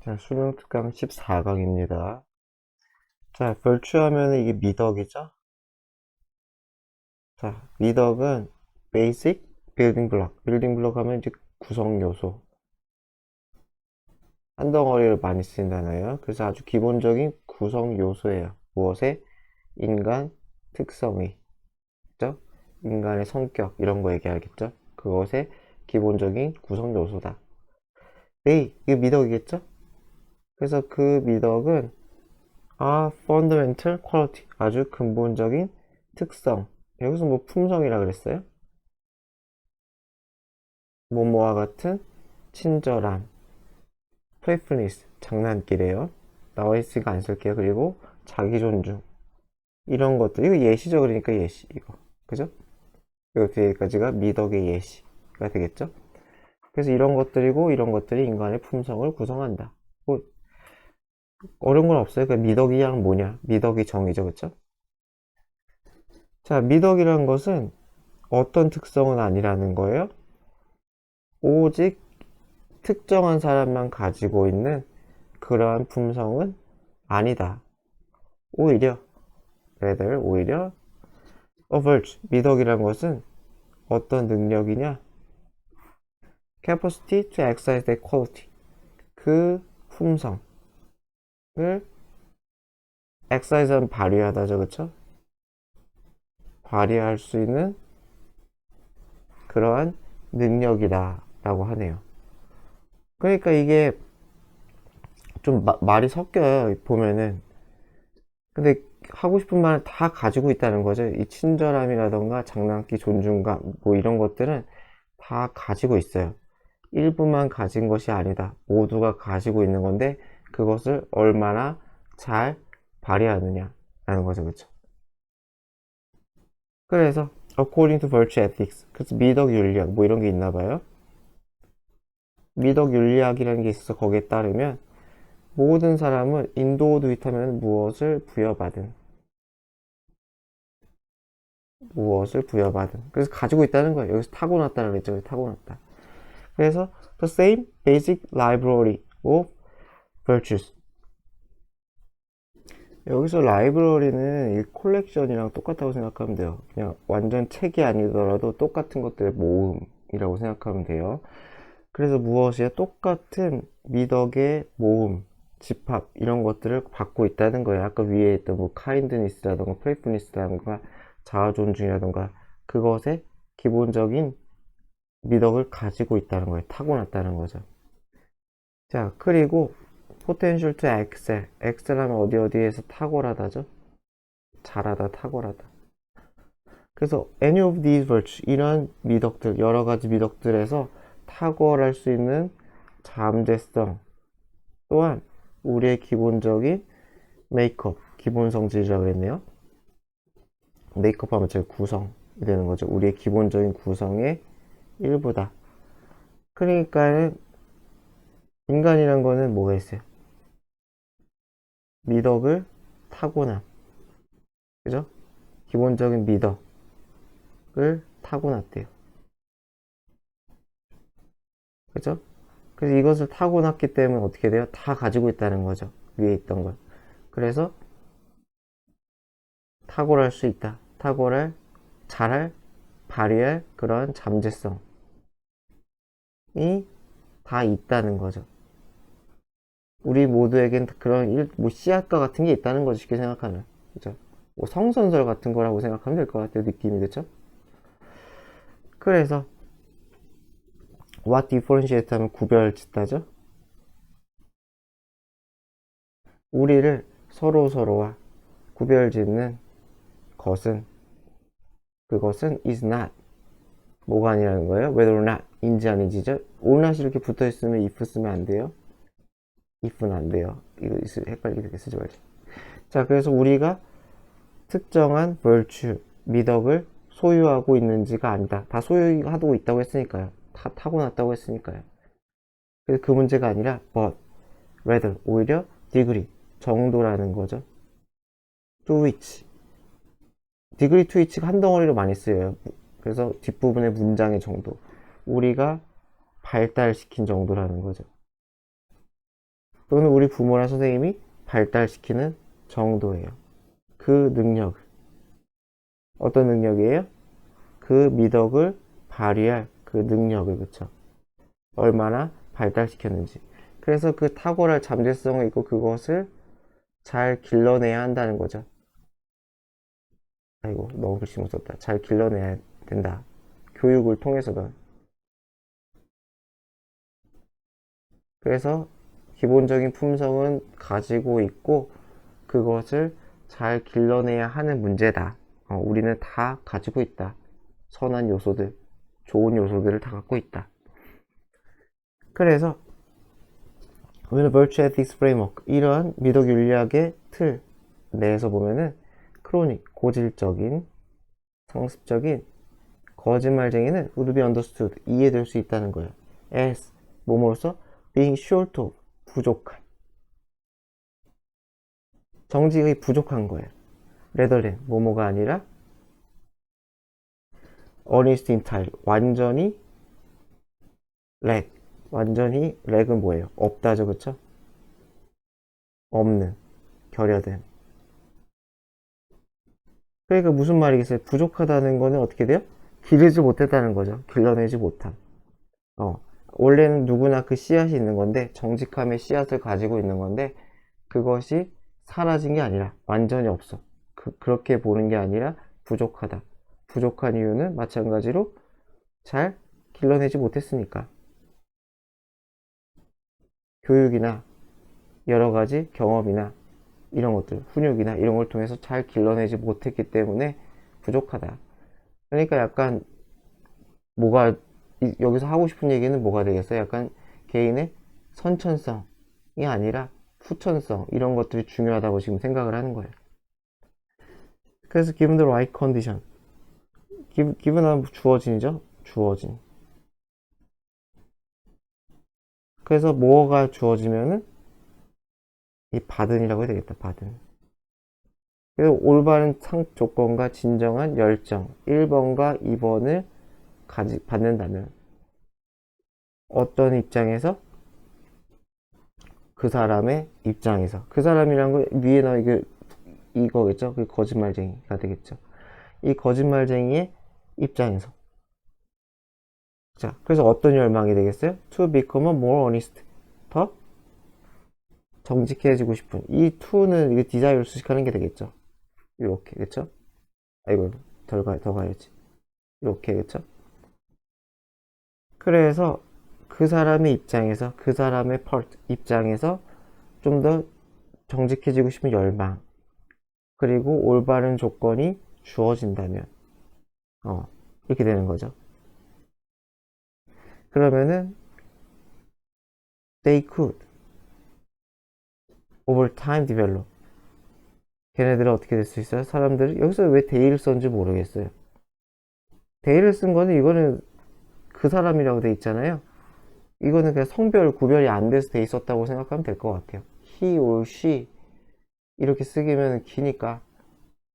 자, 수능 특강 14강입니다. 자, 벌추하면 이게 미덕이죠? 자, 미덕은 basic building block. building block 하면 이제 구성 요소. 한 덩어리를 많이 쓰인다나요? 그래서 아주 기본적인 구성 요소예요. 무엇에? 인간 특성이. 그죠? 인간의 성격, 이런 거 얘기하겠죠? 그것의 기본적인 구성 요소다. 네, 이게 미덕이겠죠? 그래서 그 미덕은 fundamental quality. 아주 근본적인 특성. 여기서 뭐 품성이라 그랬어요? 뭐뭐와 같은 친절함, playfulness, 장난기래요. 나와 있으니까 안 쓸게요. 그리고 자기 존중. 이런 것들. 이거 예시죠. 그러니까 예시. 이거. 그죠? 요 뒤에까지가 미덕의 예시가 되겠죠? 그래서 이런 것들이고 이런 것들이 인간의 품성을 구성한다. 뭐 어려운 건 없어요. 그 미덕이 양 뭐냐? 미덕이 정의죠. 그쵸? 자, 미덕이란 것은 어떤 특성은 아니라는 거예요? 오직 특정한 사람만 가지고 있는 그러한 품성은 아니다. 오히려 오히려 a virtue, 미덕이란 것은 어떤 능력이냐? capacity to exercise that quality, 그 품성을 exercise하면 발휘하다죠. 그쵸? 발휘할 수 있는 그러한 능력이다 라고 하네요. 그러니까 이게 좀 말이 섞여요. 보면은. 근데 하고 싶은 말을 다 가지고 있다는 거죠. 이 친절함이라던가 장난기, 존중감, 뭐 이런 것들은 다 가지고 있어요. 일부만 가진 것이 아니다. 모두가 가지고 있는 건데 그것을 얼마나 잘 발휘하느냐라는 거죠. 그렇죠? 그래서 according to virtue ethics, 그래서 미덕 윤리학 뭐 이런 게 있나 봐요. 미덕 윤리학이라는 게 있어서 거기에 따르면 모든 사람은 인도도 있다면 무엇을 부여받은 그래서 가지고 있다는 거예요. 여기서 타고났다는 거죠. 타고났다. 그래서 the same basic library of virtues. 여기서 라이브러리는 이 콜렉션이랑 똑같다고 생각하면 돼요. 그냥 완전 책이 아니더라도 똑같은 것들의 모음이라고 생각하면 돼요. 그래서 무엇이야? 똑같은 미덕의 모음, 집합 이런 것들을 갖고 있다는 거예요. 아까 위에 있던 뭐 카인드니스라던가 프레이프니스라던가 자아존중이라던가 그것의 기본적인 미덕을 가지고 있다는 거예요. 타고났다는 거죠. 자, 그리고 potential to excel. excel 하면 어디에서 탁월하다죠? 잘하다, 탁월하다. 그래서 any of these virtues, 이런 미덕들, 여러 가지 미덕들에서 탁월할 수 있는 잠재성 또한 우리의 기본적인 메이크업, 기본 성질이라고 그랬네요. 메이크업 하면 제 구성이 되는 거죠. 우리의 기본적인 구성의 일부다. 그러니까는 인간이란 거는 뭐가 있어요? 미덕을 타고남. 그죠? 기본적인 미덕을 타고났대요. 그죠? 그래서 이것을 타고났기 때문에 어떻게 돼요? 다 가지고 있다는 거죠. 위에 있던 걸. 그래서 탁월할 수 있다. 잘할, 발휘할 그런 잠재성이 다 있다는 거죠. 우리 모두에겐 그런 뭐 씨앗과 같은 게 있다는 거죠. 쉽게 생각하면. 그죠? 뭐 성선설 같은 거라고 생각하면 될 것 같아요. 느낌이. 그죠? 그래서 what differentiate 하면 구별 짓다죠. 우리를 서로서로와 구별 짓는 것은 그것은 is not 뭐가 아니라는 거예요? whether or not 인지 아닌지죠? or not이 이렇게 붙어 있으면 if 쓰면 안 돼요. if는 안 돼요. 이거 헷갈리게 쓰지 말자. 자, 그래서 우리가 특정한 virtue 미덕을 소유하고 있는지가 아니다. 다 소유하고 있다고 했으니까요. 다 타고났다고 했으니까요. 그래서 그 문제가 아니라 but rather 오히려 degree 정도라는 거죠. to which degree to which가 한 덩어리로 많이 쓰여요. 그래서 뒷부분의 문장의 정도 우리가 발달시킨 정도라는 거죠. 또는 우리 부모나 선생님이 발달시키는 정도예요. 그 능력, 어떤 능력이에요? 그 미덕을 발휘할 그 능력을, 그쵸? 얼마나 발달시켰는지. 그래서 그 탁월할 잠재성이 있고 그것을 잘 길러내야 한다는 거죠. 아이고, 너무 글씨 못 썼다. 잘 길러내야 된다. 교육을 통해서든. 그래서 기본적인 품성은 가지고 있고 그것을 잘 길러내야 하는 문제다. 우리는 다 가지고 있다. 선한 요소들, 좋은 요소들을 다 갖고 있다. 그래서 우리는 Virtue Ethics Framework, 이러한 미덕 윤리학의 틀 내에서 보면은 크로닉, 고질적인, 상습적인 거짓말쟁이는 would be understood, 이해될 수 있다는 거예요. as, 뭐뭐로서 being short of, 부족한. 정직이 부족한 거예요. rather than, 뭐뭐가 아니라 honest entirely, 완전히 lack, 완전히 lack은 뭐예요? 없다죠, 그쵸? 없는, 결여된. 그러니까 무슨 말이겠어요? 부족하다는 거는 어떻게 돼요? 기르지 못했다는 거죠. 길러내지 못함. 원래는 누구나 그 씨앗이 있는 건데, 정직함의 씨앗을 가지고 있는 건데, 그것이 사라진 게 아니라 완전히 없어. 그렇게 보는 게 아니라 부족하다. 부족한 이유는 마찬가지로 잘 길러내지 못했으니까. 교육이나 여러 가지 경험이나 이런 것들, 훈육이나 이런 걸 통해서 잘 길러내지 못했기 때문에 부족하다. 그러니까 약간 뭐가 여기서 하고 싶은 얘기는 뭐가 되겠어요? 약간 개인의 선천성이 아니라 후천성, 이런 것들이 중요하다고 지금 생각을 하는 거예요. 그래서 given the right condition, given은 주어진이죠? 주어진. 그래서 뭐가 주어지면은 이 받은이라고 해야 되겠다. 받은. 그래서 올바른 상 조건과 진정한 열정, 1번과 2번을 받는다면 어떤 입장에서? 그 사람의 입장에서. 그 사람이란 거 위에 나와 이거겠죠? 그 거짓말쟁이가 되겠죠. 이 거짓말쟁이의 입장에서. 자, 그래서 어떤 열망이 되겠어요? To become more honest. 더 정직해지고 싶은. 이 to는 이거 디자이어를 수식하는 게 되겠죠. 이렇게, 그쵸? 아이고, 더 가야지. 이렇게, 그쵸? 그래서 그 사람의 입장에서, 그 사람의 입장에서 좀 더 정직해지고 싶은 열망, 그리고 올바른 조건이 주어진다면, 이렇게 되는 거죠. 그러면은, they could, over time develop. 걔네들은 어떻게 될 수 있어요? 사람들이, 여기서 왜 they를 썼는지 모르겠어요. they를 쓴 거는 이거는 그 사람이라고 돼 있잖아요. 이거는 그냥 성별 구별이 안 돼서 돼 있었다고 생각하면 될 것 같아요. he or she 이렇게 쓰기면 기니까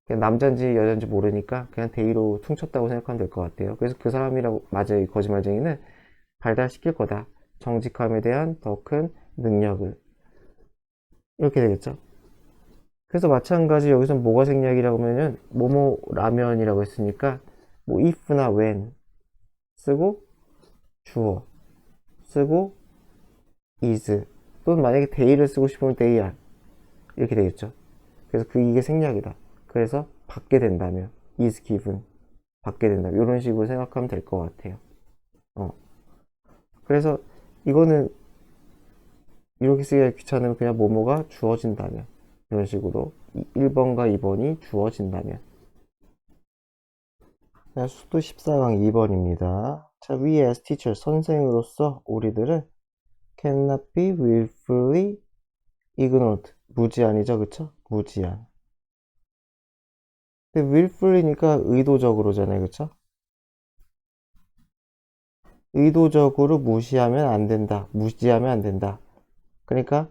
그냥 남잔지 여잔지 모르니까 그냥 they로 퉁쳤다고 생각하면 될 것 같아요. 그래서 그 사람이라고, 맞아요. 이 거짓말쟁이는 발달시킬 거다. 정직함에 대한 더 큰 능력을. 이렇게 되겠죠. 그래서 마찬가지 여기서 뭐가 생략이라고 하면은 뭐뭐 라면이라고 했으니까 뭐 if나 when 쓰고 주어 쓰고 is, 또는 만약에 they를 쓰고 싶으면 they are, 이렇게 되겠죠. 그래서 이게 생략이다. 그래서 받게 된다면 is given, 받게 된다면 이런 식으로 생각하면 될 것 같아요. 그래서 이거는 이렇게 쓰기가 귀찮으면 그냥 뭐뭐가 주어진다면, 이런 식으로 1번과 2번이 주어진다면. 자, 수도 14강 2번입니다. 자, we as teacher, 선생으로서 우리들은 cannot be willfully ignorant, 무지한이죠, 그쵸? 무지한. 근데 willfully니까 의도적으로잖아요, 그쵸? 의도적으로 무시하면 안 된다, 무지하면 안 된다. 그러니까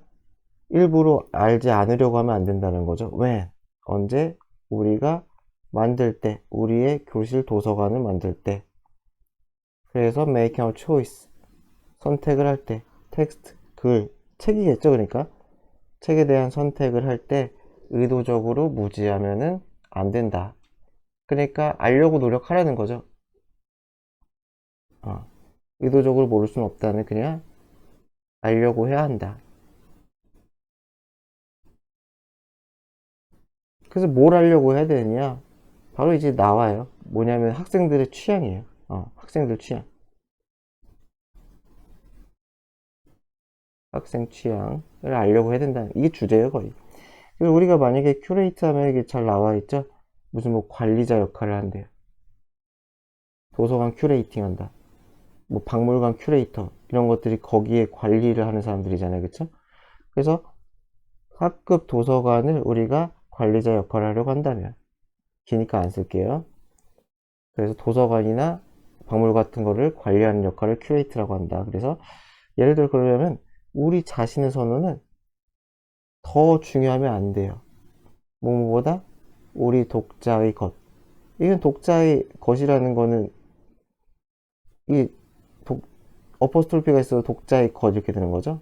일부러 알지 않으려고 하면 안 된다는 거죠. 왜? 언제? 우리가 만들 때, 우리의 교실 도서관을 만들 때. 그래서 make our choice, 선택을 할 때, 텍스트, 글, 책이겠죠. 그러니까 책에 대한 선택을 할 때 의도적으로 무지하면은 안 된다. 그러니까 알려고 노력하라는 거죠. 의도적으로 모를 수는 없다는, 그냥 알려고 해야 한다. 그래서 뭘 하려고 해야 되느냐? 바로 이제 나와요. 뭐냐면 학생들의 취향이에요. 학생들 취향. 학생 취향을 알려고 해야 된다는, 이게 주제예요, 거의. 그리고 우리가 만약에 큐레이터 하면 이게 잘 나와 있죠? 무슨 뭐 관리자 역할을 한대요. 도서관 큐레이팅 한다. 뭐 박물관 큐레이터. 이런 것들이 거기에 관리를 하는 사람들이잖아요. 그쵸? 그래서 학급 도서관을 우리가 관리자 역할을 하려고 한다면, 기니까 안 쓸게요. 그래서 도서관이나 박물관 같은 거를 관리하는 역할을 큐레이트라고 한다. 그래서 예를 들어 그러려면 우리 자신의 선호는 더 중요하면 안 돼요. 뭐보다 우리 독자의 것. 이건 독자의 것이라는 거는 이 어퍼스톨피가 있어도 독자의 것 이렇게 되는 거죠.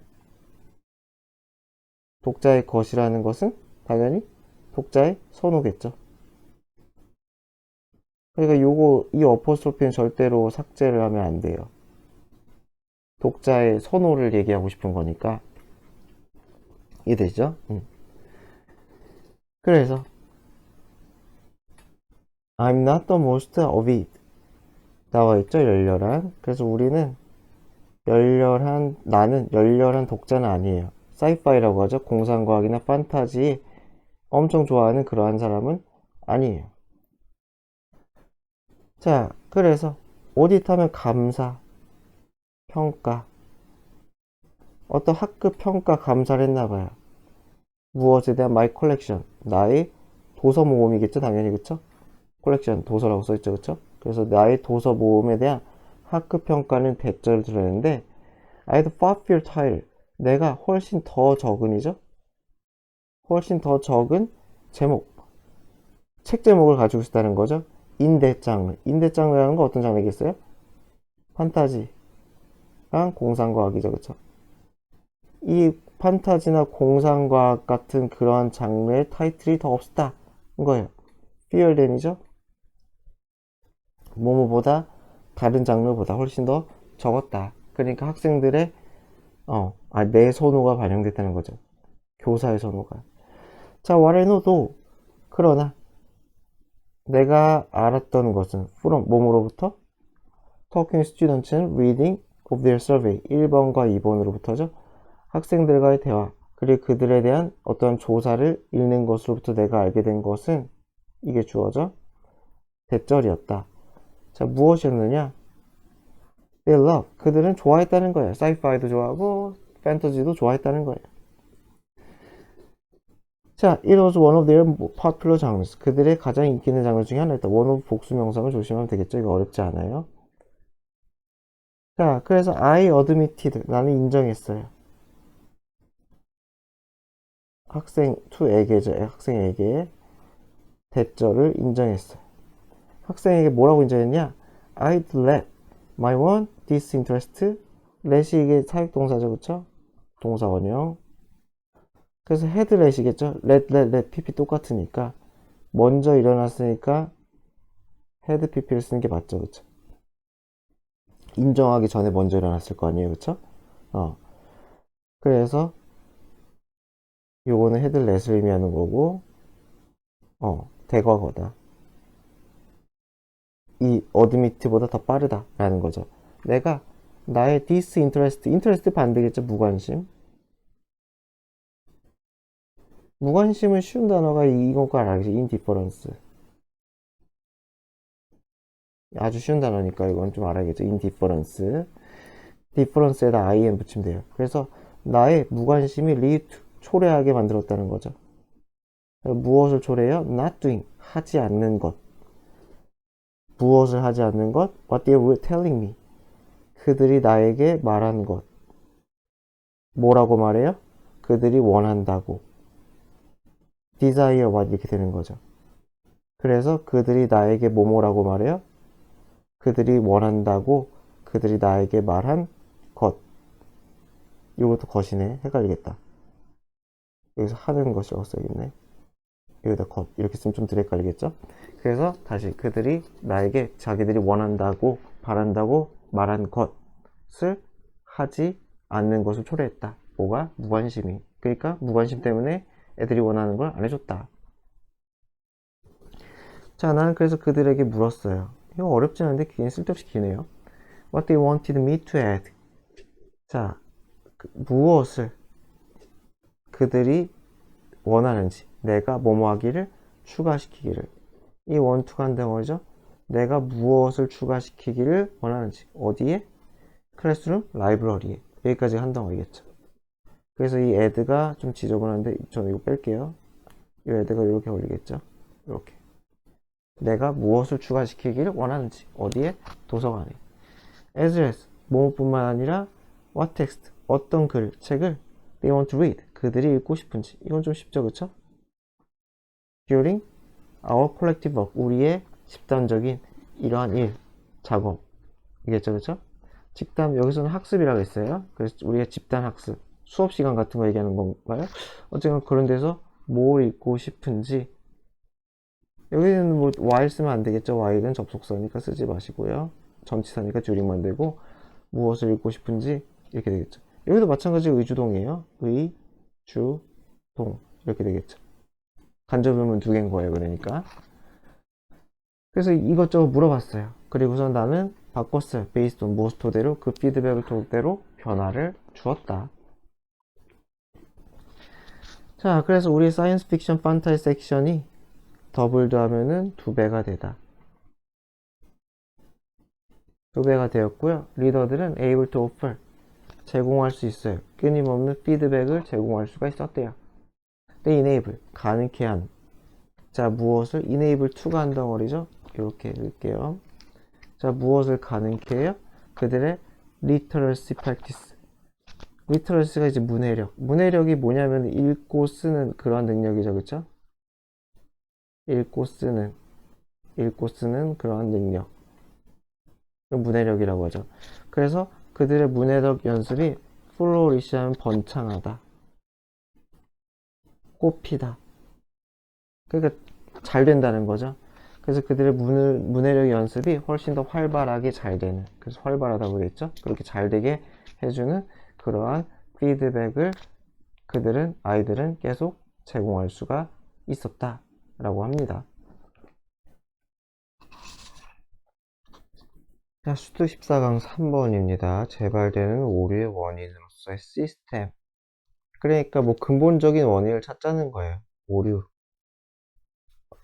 독자의 것이라는 것은 당연히 독자의 선호겠죠. 그러니까 이 어퍼스톨피는 절대로 삭제를 하면 안 돼요. 독자의 선호를 얘기하고 싶은 거니까. 이해되죠? 그래서 I'm not the most of it 나와 있죠. 열렬한. 그래서 우리는 나는 열렬한 독자는 아니에요. 사이파이라고 하죠. 공상과학이나 판타지 엄청 좋아하는 그러한 사람은 아니에요. 자, 그래서 오디트하면 감사, 평가, 어떤 학급 평가 감사를 했나봐요. 무엇에 대한 my collection, 나의 도서 모음이겠죠, 당연히. 그쵸? 컬렉션, 도서라고 써있죠. 그쵸? 그래서 나의 도서 모음에 대한 학급 평가는 대절을 들었는데, I'd far feel tired, 내가 훨씬 더 적은이죠. 훨씬 더 적은 제목, 책 제목을 가지고 있다는 거죠. 인대 장르, 인대 장르라는 거 어떤 장르겠어요? 판타지랑 공상과학이죠. 그쵸? 이 판타지나 공상과학 같은 그러한 장르의 타이틀이 더 없었다는 거예요. fewer than이죠. 뭐뭐보다, 다른 장르보다 훨씬 더 적었다. 그러니까 학생들의 내 선호가 반영됐다는 거죠. 교사의 선호가. 자, what I know도, 그러나 내가 알았던 것은 from 뭐뭐로부터, talking students는 reading of their survey 1번과 2번으로부터죠. 학생들과의 대화, 그리고 그들에 대한 어떤 조사를 읽는 것으로부터 내가 알게 된 것은, 이게 주어져 대절이었다. 자, 무엇이었느냐? They love, 그들은 좋아했다는 거예요. 사이파이도 좋아하고 판타지도 좋아했다는 거예요. 자, it was one of their popular genres, 그들의 가장 인기 있는 장르 중에 하나였다. one of 복수 명사를 조심하면 되겠죠. 이거 어렵지 않아요. 자, 그래서 I admitted, 나는 인정했어요. 학생에게 대절을 인정했어요. 학생에게 뭐라고 인정했냐? I'd let my one disinterest, let이 이게 사역동사죠. 그쵸? 동사 원형. 그래서 had let이겠죠? let pp 똑같으니까 먼저 일어났으니까 had pp를 쓰는 게 맞죠. 그쵸? 인정하기 전에 먼저 일어났을 거 아니에요. 그쵸? 그래서 요거는 had let을 의미하는 거고, 대과거다. 이 admit보다 더 빠르다라는 거죠. 내가 나의 interest 반대겠죠. 무관심. 무관심은 쉬운 단어가 이거가 알아야지. indifference. 아주 쉬운 단어니까 이건 좀 알아야겠죠. indifference. difference에다 in 붙이면 돼요. 그래서 나의 무관심이 lead to, 초래하게 만들었다는 거죠. 무엇을 초래해요? not doing, 하지 않는 것. 무엇을 하지 않는 것? What they were telling me, 그들이 나에게 말한 것. 뭐라고 말해요? 그들이 원한다고. desire what 이렇게 되는 거죠. 그래서 그들이 나에게 뭐뭐라고 말해요? 그들이 원한다고 그들이 나에게 말한 것. 이것도 것이네. 헷갈리겠다. 여기서 하는 것이라고 써야겠네. 여기다 것 이렇게 쓰면 좀 덜 헷갈리겠죠? 그래서 다시 그들이 나에게 자기들이 원한다고 바란다고 말한 것을 하지 않는 것을 초래했다. 뭐가? 무관심이. 그러니까 무관심 때문에 애들이 원하는 걸 안 해줬다. 자, 나는 그래서 그들에게 물었어요. 이거 어렵지 않은데 그냥 쓸데없이 기네요. What they wanted me to add. 자, 무엇을 그들이 원하는지, 내가 뭐뭐 하기를 추가시키기를. 이 원투가 한 덩어리죠. 내가 무엇을 추가시키기를 원하는지. 어디에? 클래스룸, 라이브러리에. 여기까지 한 덩어리겠죠. 그래서 이 add가 좀 지저분한데 저는 이거 뺄게요. 이 add가 이렇게 올리겠죠. 이렇게. 내가 무엇을 추가시키기를 원하는지. 어디에? 도서관에. as well as 뭐뿐만 아니라 what text, 어떤 글, 책을 they want to read, 그들이 읽고 싶은지. 이건 좀 쉽죠, 그쵸? during our collective work, 우리의 집단적인 이러한 일, 작업. 이겠죠, 그쵸? 집단, 여기서는 학습이라고 했어요. 그래서 우리의 집단 학습, 수업 시간 같은 거 얘기하는 건가요? 어쨌든 그런 데서 뭘 읽고 싶은지. 여기는 뭐 while 쓰면 안 되겠죠. while은 접속사니까 쓰지 마시고요. 전치사니까 during만 되고, 무엇을 읽고 싶은지 이렇게 되겠죠. 여기도 마찬가지로 의주동이에요. 의, 주, 동 이렇게 되겠죠. 간접음은 두 개인 거예요. 그러니까. 그래서 이것저것 물어봤어요. 그리고서 나는 바꿨어요. based on 무엇 토대로, 그 피드백을 토대로 변화를 주었다. 자, 그래서 우리 사이언스 픽션 판타지 섹션이 더블드 하면은 2배가 되다. 2배가 되었고요. 리더들은 able to offer, 제공할 수 있어요. 끊임없는 피드백을 제공할 수가 있었대요. they enable, 가능케 한. 자, 무엇을 enable to가 한 덩어리죠? 이렇게 읽을게요. 자, 무엇을 가능케 해요? 그들의 literacy practice. literacy가 이제 문해력. 문해력이 뭐냐면 읽고 쓰는 그런 능력이죠. 그쵸? 읽고 쓰는 그러한 능력. 문해력이라고 하죠. 그래서 그들의 문해력 연습이 플로리시하면 번창하다. 꽃피다. 그러니까 잘 된다는 거죠. 그래서 그들의 문해력 연습이 훨씬 더 활발하게 잘 되는, 그래서 활발하다고 그랬죠. 그렇게 잘 되게 해주는 그러한 피드백을 아이들은 계속 제공할 수가 있었다 라고 합니다. 자, 수도 14강 3번입니다. 재발되는 오류의 원인으로서의 시스템. 그러니까 뭐 근본적인 원인을 찾자는 거예요.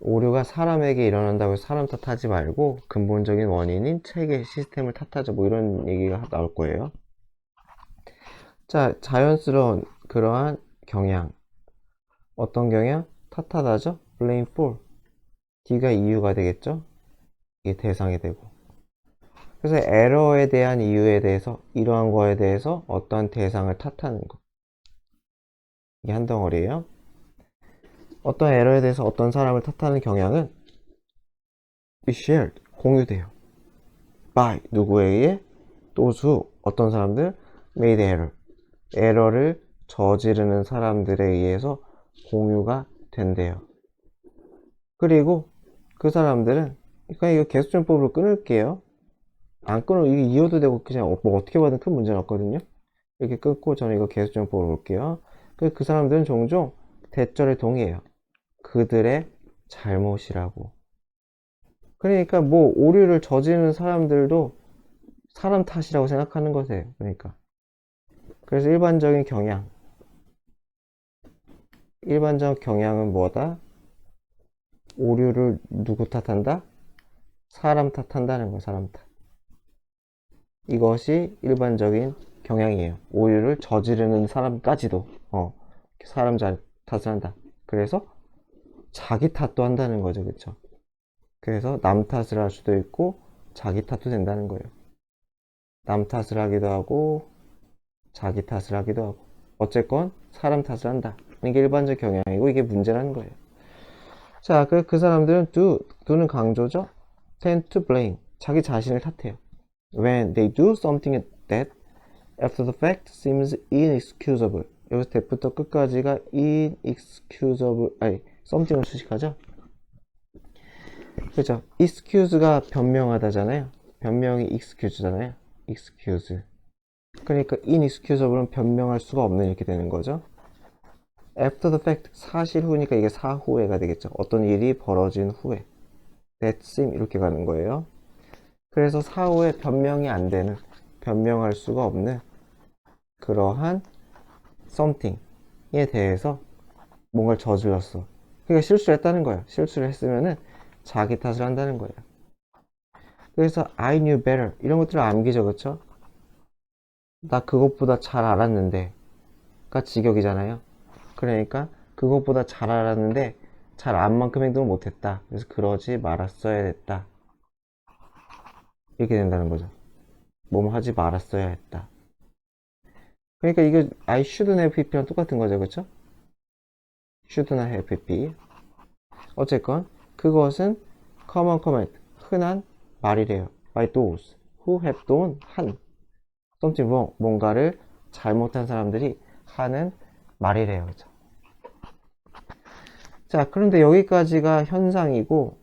오류가 사람에게 일어난다고 해서 사람 탓하지 말고 근본적인 원인인 체계 시스템을 탓하자, 뭐 이런 얘기가 나올 거예요. 자, 자연스러운 그러한 경향. 어떤 경향? 탓하다죠? blame for. D가 이유가 되겠죠? 이게 대상이 되고. 그래서 에러에 대한 이유에 대해서, 이러한 거에 대해서 어떤 대상을 탓하는 거. 이게 한 덩어리예요. 어떤 에러에 대해서 어떤 사람을 탓하는 경향은 shared, 공유돼요. by, 누구에게? those who, 어떤 사람들? made error, 에러를 저지르는 사람들에 의해서 공유가 된대요. 그리고 그 사람들은, 그러니까 이거 개수증법으로 끊을게요. 안 끊어, 이게 이어도 되고 그냥 뭐 어떻게 봐도 큰 문제는 없거든요. 이렇게 끊고 저는 이거 개수증법으로 볼게요. 그 사람들은 종종 대절에 동의해요. 그들의 잘못이라고. 그러니까 뭐 오류를 저지르는 사람들도 사람 탓이라고 생각하는 거세요. 그러니까. 그래서 일반적인 경향은 뭐다? 오류를 누구 탓한다? 사람 탓한다는 거야, 사람 탓. 이것이 일반적인 경향이에요. 오류를 저지르는 사람까지도, 사람 탓을 한다. 그래서 자기 탓도 한다는 거죠, 그쵸? 그래서 남 탓을 할 수도 있고, 자기 탓도 된다는 거예요. 남 탓을 하기도 하고, 자기 탓을 하기도 하고. 어쨌건, 사람 탓을 한다. 이게 일반적 경향이고, 이게 문제라는 거예요. 자, 그 사람들은 do는 강조죠? tend to blame. 자기 자신을 탓해요. When they do something that after the fact seems inexcusable. 여기서 대부터 끝까지가 inexcusable, 아니, something을 수식하죠? 그죠? excuse가 변명하다잖아요. 변명이 excuse잖아요. excuse. 그러니까 inexcusable은 변명할 수가 없는 이렇게 되는 거죠. after the fact, 사실 후니까 이게 사후에가 되겠죠. 어떤 일이 벌어진 후에. that seem 이렇게 가는 거예요. 그래서 사후에 변명이 안 되는, 변명할 수가 없는 그러한 something에 대해서 뭔가를 저질렀어. 그러니까 실수를 했다는 거예요. 실수를 했으면은 자기 탓을 한다는 거예요. 그래서 I knew better 이런 것들을 암기죠, 그쵸? 나 그것보다 잘 알았는데가 직역이잖아요. 그러니까 그것보다 잘 알았는데 잘 안 만큼 행동을 못했다. 그래서 그러지 말았어야 했다. 이렇게 된다는 거죠. 뭐뭐 하지 말았어야 했다. 그러니까 이거 I shouldn't have pp랑 똑같은 거죠, 그쵸? shouldn't have pp. 어쨌건 그것은 common comment, 흔한 말이래요. by those who have done, 한 something wrong, 뭔가를 잘못한 사람들이 하는 말이래요. 그죠? 자, 그런데 여기까지가 현상이고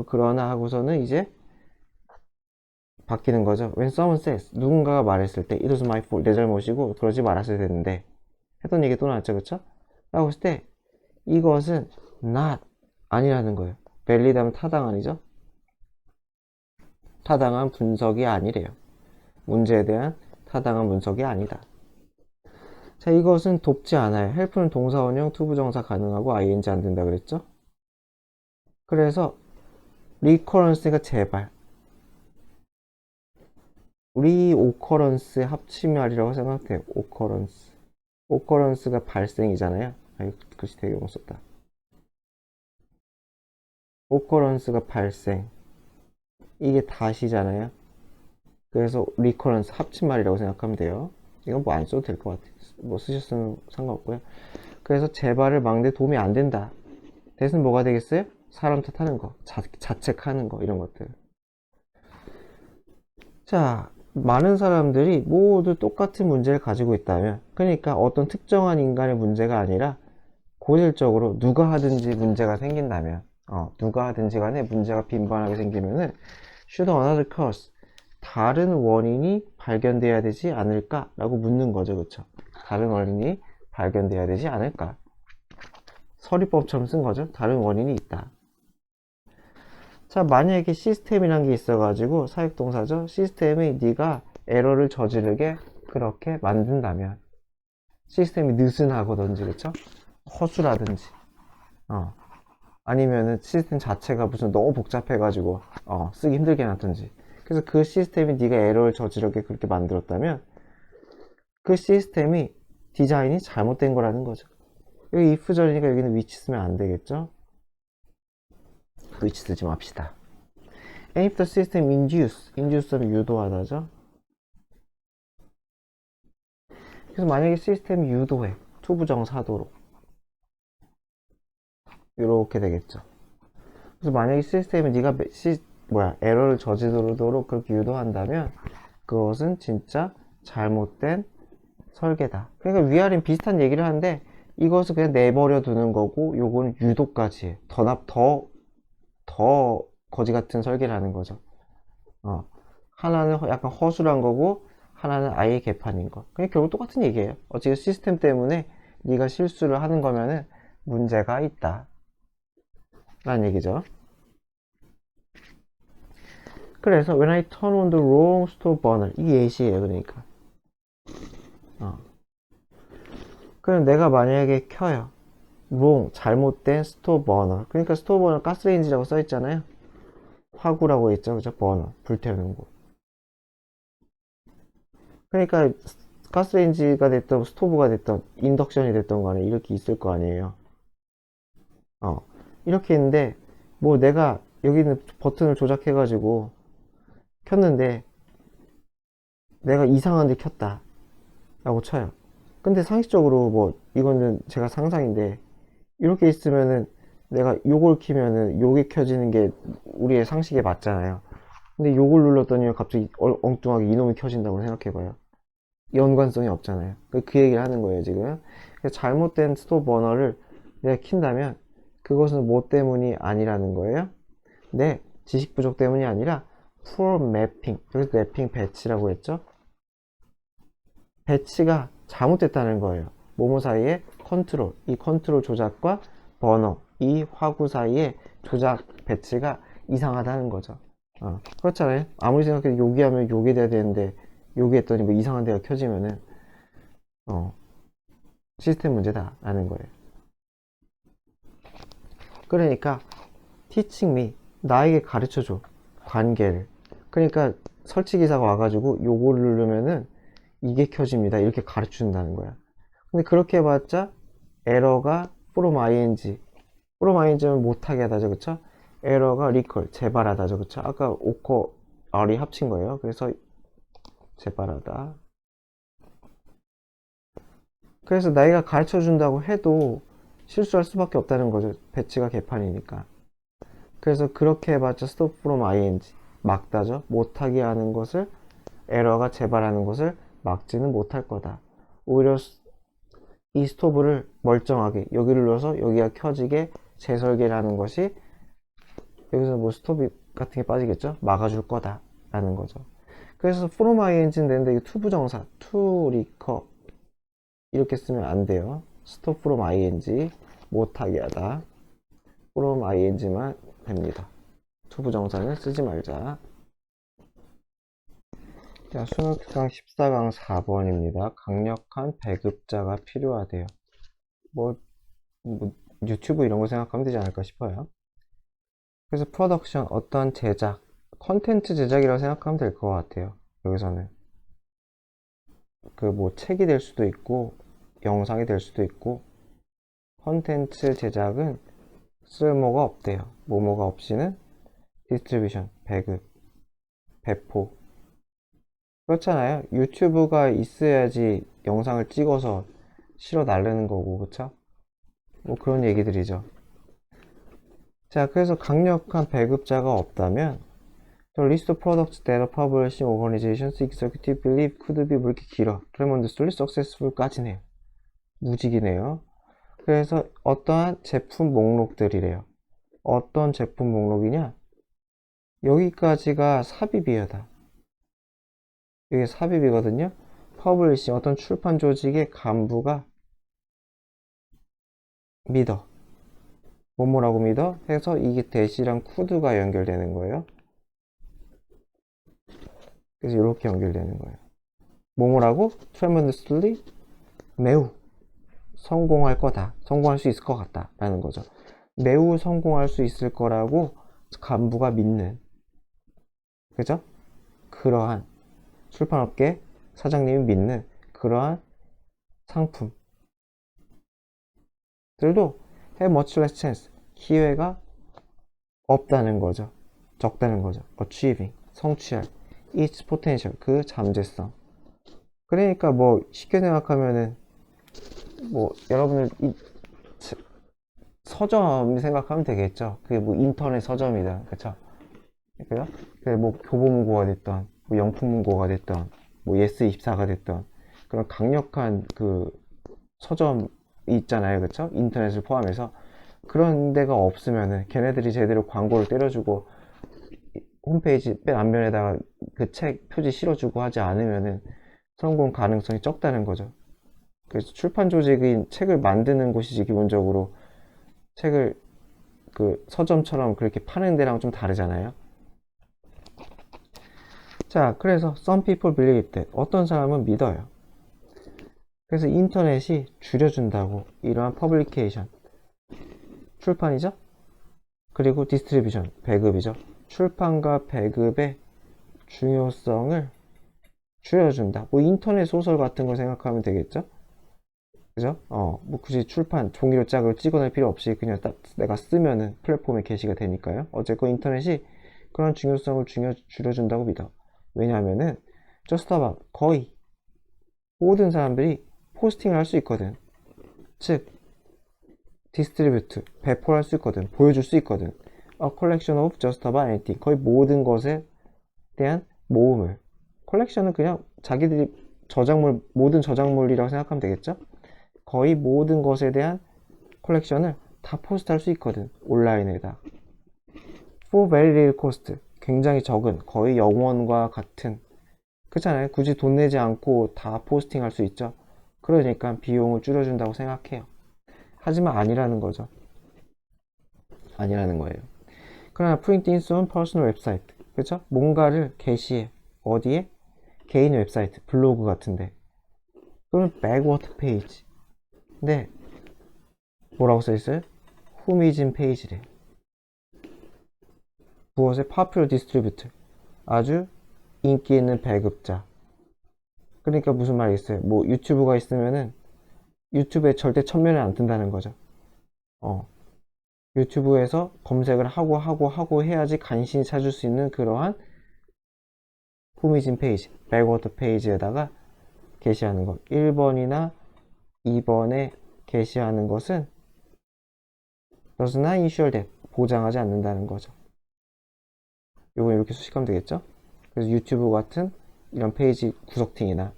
그러나 하고서는 이제 바뀌는 거죠. When someone says, 누군가가 말했을 때 it was my fault, 내 잘못이고 그러지 말았어야 됐는데 했던 얘기 또 나왔죠, 그쵸? 라고 했을 때 이것은 not, 아니라는 거예요. valid 하면 타당한이죠? 타당한 분석이 아니래요. 문제에 대한 타당한 분석이 아니다. 자, 이것은 돕지 않아요. help는 동사원형, 투부정사 가능하고 ing 안 된다 그랬죠? 그래서 recurrence가 제발, reoccurrence 합치말이라고 생각해요. occurrence가 발생이잖아요. 아유, 글씨 되게 못 썼다. occurrence가 발생, 이게 다시잖아요. 그래서 recurrence 합치말이라고 생각하면 돼요. 이건 뭐 안 써도 될 것 같아요. 뭐 쓰셨으면 상관없고요. 그래서 재발을 막는데 도움이 안 된다. 대신 뭐가 되겠어요? 사람 탓하는 거, 자책하는 거, 이런 것들. 자, 많은 사람들이 모두 똑같은 문제를 가지고 있다면, 그러니까 어떤 특정한 인간의 문제가 아니라 고질적으로 누가 하든지 문제가 생긴다면, 누가 하든지 간에 문제가 빈번하게 생기면은 should another cause, 다른 원인이 발견돼야 되지 않을까? 라고 묻는 거죠, 그쵸? 다른 원인이 발견돼야 되지 않을까? 서리법처럼 쓴 거죠. 다른 원인이 있다. 자, 만약에 시스템이란 게 있어가지고 사역동사죠. 시스템이 네가 에러를 저지르게 그렇게 만든다면, 시스템이 느슨하고든지, 그쵸? 허술하든지, 아니면은 시스템 자체가 무슨 너무 복잡해가지고 쓰기 힘들게 놨든지, 그래서 그 시스템이 네가 에러를 저지르게 그렇게 만들었다면 그 시스템이 디자인이 잘못된 거라는 거죠. 여기 if절이니까 여기는 which 쓰면 안 되겠죠? which 쓰지 맙시다. And if the system induce는 유도하다죠. 그래서 만약에 시스템이 유도해, 투부정사도로 이렇게 되겠죠. 그래서 만약에 시스템이 네가 에러를 저지르도록 그렇게 유도한다면 그것은 진짜 잘못된 설계다. 그러니까 위아래는 비슷한 얘기를 하는데 이것을 그냥 내버려 두는 거고 요거는 유도까지 해. 더 거지 같은 설계를 하는 거죠. 하나는 약간 허술한 거고 하나는 아예 개판인 거. 그냥 결국 똑같은 얘기예요. 어쨌든 시스템 때문에 네가 실수를 하는 거면은 문제가 있다 라는 얘기죠. 그래서 when I turn on the wrong stove burner, 이게 예시예요. 그러니까 그럼 내가 만약에 켜요, wrong, 잘못된 스토브 버너. 그러니까 스토브 버너 가스레인지라고 써있잖아요. 화구라고 했죠, 그죠? 버너, 불태우는 곳. 그러니까 가스레인지가 됐던 스토브가 됐던 인덕션이 됐던 간에 이렇게 있을 거 아니에요. 이렇게 있는데 뭐 내가 여기는 버튼을 조작해가지고 켰는데 내가 이상한 데 켰다 라고 쳐요. 근데 상식적으로 뭐 이거는 제가 상상인데 이렇게 있으면은 내가 요걸 키면은 요게 켜지는 게 우리의 상식에 맞잖아요. 근데 요걸 눌렀더니 갑자기 엉뚱하게 이놈이 켜진다고 생각해봐요. 연관성이 없잖아요. 그 얘기를 하는 거예요, 지금. 그래서 잘못된 스톱 버너를 내가 킨다면 그것은 뭐 때문이 아니라는 거예요? 내 지식 부족 때문이 아니라 poor mapping. 여기서 맵핑 배치라고 했죠? 배치가 잘못됐다는 거예요. 뭐뭐 사이에 컨트롤, 이 컨트롤 조작과 버너, 이 화구 사이에 조작 배치가 이상하다는 거죠. 그렇잖아요. 아무리 생각해도 여기 하면 여기 돼야 되는데 여기 했더니 뭐 이상한 데가 켜지면은 시스템 문제다라는 거예요. 그러니까 teaching me, 나에게 가르쳐줘, 관계를. 그러니까 설치기사가 와가지고 요거를 누르면은 이게 켜집니다, 이렇게 가르쳐준다는 거야. 근데 그렇게 해봤자 에러가 from ing는 못하게 하다죠, 그쵸? 에러가 recall, 재발하다죠, 그쵸? 아까 오커 R이 합친 거예요. 그래서 재발하다. 그래서 나이가 가르쳐 준다고 해도 실수할 수밖에 없다는 거죠. 배치가 개판이니까. 그래서 그렇게 해봤자 stop from ing, 막다죠. 못하게 하는 것을, 에러가 재발하는 것을 막지는 못할 거다. 오히려 이 스토브를 멀쩡하게 여기를 눌러서 여기가 켜지게 재설계를 하는 것이, 여기서 뭐 스토브 같은 게 빠지겠죠? 막아줄 거다 라는 거죠. 그래서 from ing는 되는데, 이게 to 부정사, to recur 이렇게 쓰면 안 돼요. stop from ing, 못하게 하다. from ing만 됩니다. to 부정사는 쓰지 말자. 자, 수능특강 14강 4번입니다. 강력한 배급자가 필요하대요. 뭐 유튜브 이런 거 생각하면 되지 않을까 싶어요. 그래서 프로덕션, 어떤 제작, 컨텐츠 제작이라고 생각하면 될 것 같아요. 여기서는 그 뭐 책이 될 수도 있고 영상이 될 수도 있고, 컨텐츠 제작은 쓸모가 없대요. 뭐뭐가 없이는 디스트리뷰션, 배급, 배포. 그렇잖아요. 유튜브가 있어야지 영상을 찍어서 실어 나르는 거고, 그쵸? 뭐 그런 얘기들이죠. 자, 그래서 강력한 배급자가 없다면 The list of products that a publishing organization's executive believe could be, 뭐 이렇게 길어. tremendously successful까지네요. 무직이네요. 그래서 어떠한 제품 목록들이래요. 어떤 제품 목록이냐? 여기까지가 삽입이에다. 이게 삽입이거든요. 퍼블리싱, 어떤 출판 조직의 간부가 믿어. 뭐뭐라고 믿어? 해서 이게 대시랑 쿠드가 연결되는 거예요. 그래서 이렇게 연결되는 거예요. 뭐뭐라고? tremendously, 매우 성공할 거다. 성공할 수 있을 것 같다. 라는 거죠. 매우 성공할 수 있을 거라고 간부가 믿는, 그죠? 그러한 출판업계 사장님이 믿는 그러한 상품들도 have much less chance, 기회가 없다는 거죠. 적다는 거죠. achieving, 성취할, its potential, 그 잠재성. 그러니까 뭐 쉽게 생각하면은 뭐 여러분들 서점 생각하면 되겠죠. 그게 뭐 인터넷 서점이다, 그쵸? 그죠? 그게 뭐 교보문고가 됐던, 뭐 영풍문고가 됐던, 뭐 예스24가 됐던 그런 강력한 그 서점이 있잖아요, 그쵸? 인터넷을 포함해서. 그런 데가 없으면은, 걔네들이 제대로 광고를 때려주고 홈페이지 맨 앞면에다가 그 책 표지 실어주고 하지 않으면은 성공 가능성이 적다는 거죠. 그래서 출판 조직인 책을 만드는 곳이지, 기본적으로 책을 그 서점처럼 그렇게 파는 데랑 좀 다르잖아요. 자, 그래서 some people believe that, 어떤 사람은 믿어요. 그래서 인터넷이 줄여준다고, 이러한 퍼블리케이션, 출판이죠? 그리고 디스트리뷰션, 배급이죠. 출판과 배급의 중요성을 줄여준다. 뭐 인터넷 소설 같은 걸 생각하면 되겠죠? 그죠? 뭐 굳이 출판 종이로 짝을 찍어낼 필요 없이 그냥 딱 내가 쓰면은 플랫폼에 게시가 되니까요. 어쨌건 인터넷이 그런 중요성을 줄여준다고 믿어. 왜냐하면은 just about, 거의 모든 사람들이 포스팅을 할 수 있거든. 즉 디스트리뷰트, 배포를 할 수 있거든. 보여줄 수 있거든. A collection of just about anything, 거의 모든 것에 대한 모음을. 컬렉션은 그냥 자기들이 모든 저작물이라고 생각하면 되겠죠? 거의 모든 것에 대한 컬렉션을 다 포스트할 수 있거든, 온라인에다. For very little cost. 굉장히 적은, 거의 0원과 같은. 그렇잖아요. 굳이 돈 내지 않고 다 포스팅할 수 있죠. 그러니까 비용을 줄여준다고 생각해요. 하지만 아니라는 거죠. 아니라는 거예요. 그러나 printing soon personal website. 그렇죠? 뭔가를 게시해. 어디에? 개인 웹사이트, 블로그 같은데. 그러면 backward page. 근데 뭐라고 써있어요? whom is in page래. 무엇의 popular distributor. 아주 인기 있는 배급자. 그러니까 무슨 말이 있어요? 뭐 유튜브가 있으면은 유튜브에 절대 첫면에 안 뜬다는 거죠. 유튜브에서 검색을 하고 해야지 간신히 찾을 수 있는 그러한 후미진 페이지, 백워드 페이지에다가 게시하는 것. 1번이나 2번에 게시하는 것은 does not ensure that, 보장하지 않는다는 거죠. 요건 이렇게 수식하면 되겠죠? 그래서 유튜브 같은 이런 페이지 구석팅이나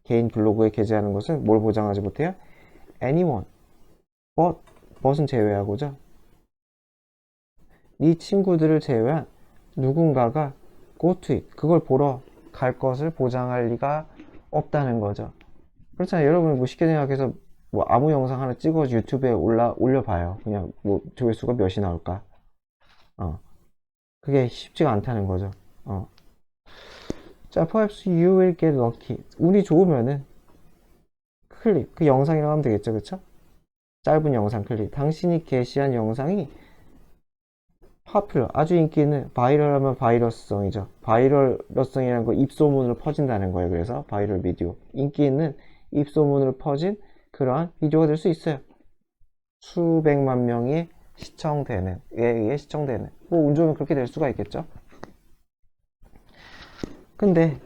개인 블로그에 게시하는 것은 뭘 보장하지 못해요? anyone, but은 제외하고죠. 네 친구들을 제외한 누군가가 go to it, 그걸 보러 갈 것을 보장할 리가 없다는 거죠. 그렇잖아요. 여러분 뭐 쉽게 생각해서 뭐 아무 영상 하나 찍어 유튜브에 올려봐요. 그냥 뭐 조회수가 몇이 나올까? 그게 쉽지가 않다는 거죠. 자, perhaps you will get lucky. 운이 좋으면은 클립, 그 영상이라고 하면 되겠죠, 그쵸? 짧은 영상 클립. 당신이 게시한 영상이 popular, 아주 인기 있는, 바이럴하면 바이럴성이죠. 바이럴성이라는 거 입소문으로 퍼진다는 거예요. 그래서 바이럴 비디오. 인기 있는 입소문으로 퍼진 그러한 비디오가 될 수 있어요. 수백만 명이 시청되는, 에 의해 시청되는. 뭐 운 좋으면 그렇게 될 수가 있겠죠. 근데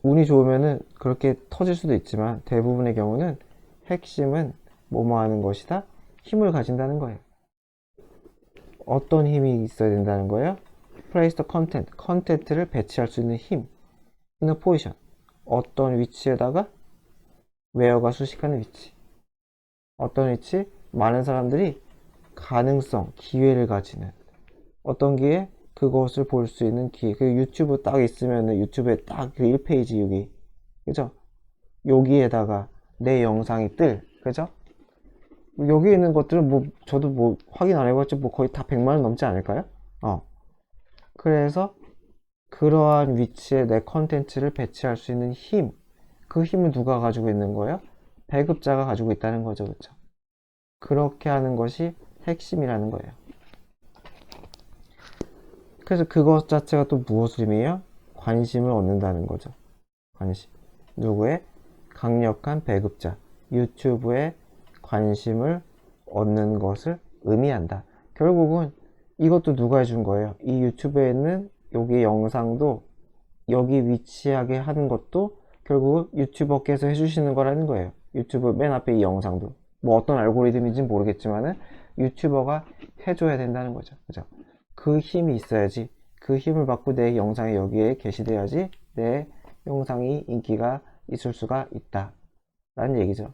운이 좋으면은 그렇게 터질 수도 있지만 대부분의 경우는 핵심은 뭐뭐 하는 것이다? 힘을 가진다는 거예요. 어떤 힘이 있어야 된다는 거예요? Place the content, 컨텐츠를 배치할 수 있는 힘. in a position, 어떤 위치에다가 where가 수식하는 위치. 어떤 위치? 많은 사람들이 가능성, 기회를 가지는. 어떤 기회? 그것을 볼 수 있는 기회. 그 유튜브 딱 있으면은 유튜브에 딱 그 1페이지 여기. 그죠? 여기에다가 내 영상이 그죠? 여기 있는 것들은 뭐 저도 뭐 확인 안 해봤지 뭐 거의 다 100만원 넘지 않을까요? 그래서 그러한 위치에 내 컨텐츠를 배치할 수 있는 힘, 그 힘을 누가 가지고 있는 거예요? 배급자가 가지고 있다는 거죠. 그렇죠? 그렇게 하는 것이 핵심이라는 거예요. 그래서 그것 자체가 또 무엇을 의미해요? 관심을 얻는다는 거죠. 관심. 누구의? 강력한 배급자. 유튜브에 관심을 얻는 것을 의미한다. 결국은 이것도 누가 해준 거예요? 이 유튜브에 있는 여기 영상도 여기 위치하게 하는 것도 결국 유튜버께서 해주시는 거라는 거예요. 유튜브 맨 앞에 이 영상도 뭐 어떤 알고리즘인지는 모르겠지만은 유튜버가 해줘야 된다는 거죠. 그죠? 그 힘이 있어야지, 그 힘을 받고 내 영상이 여기에 게시돼야지 내 영상이 인기가 있을 수가 있다 라는 얘기죠.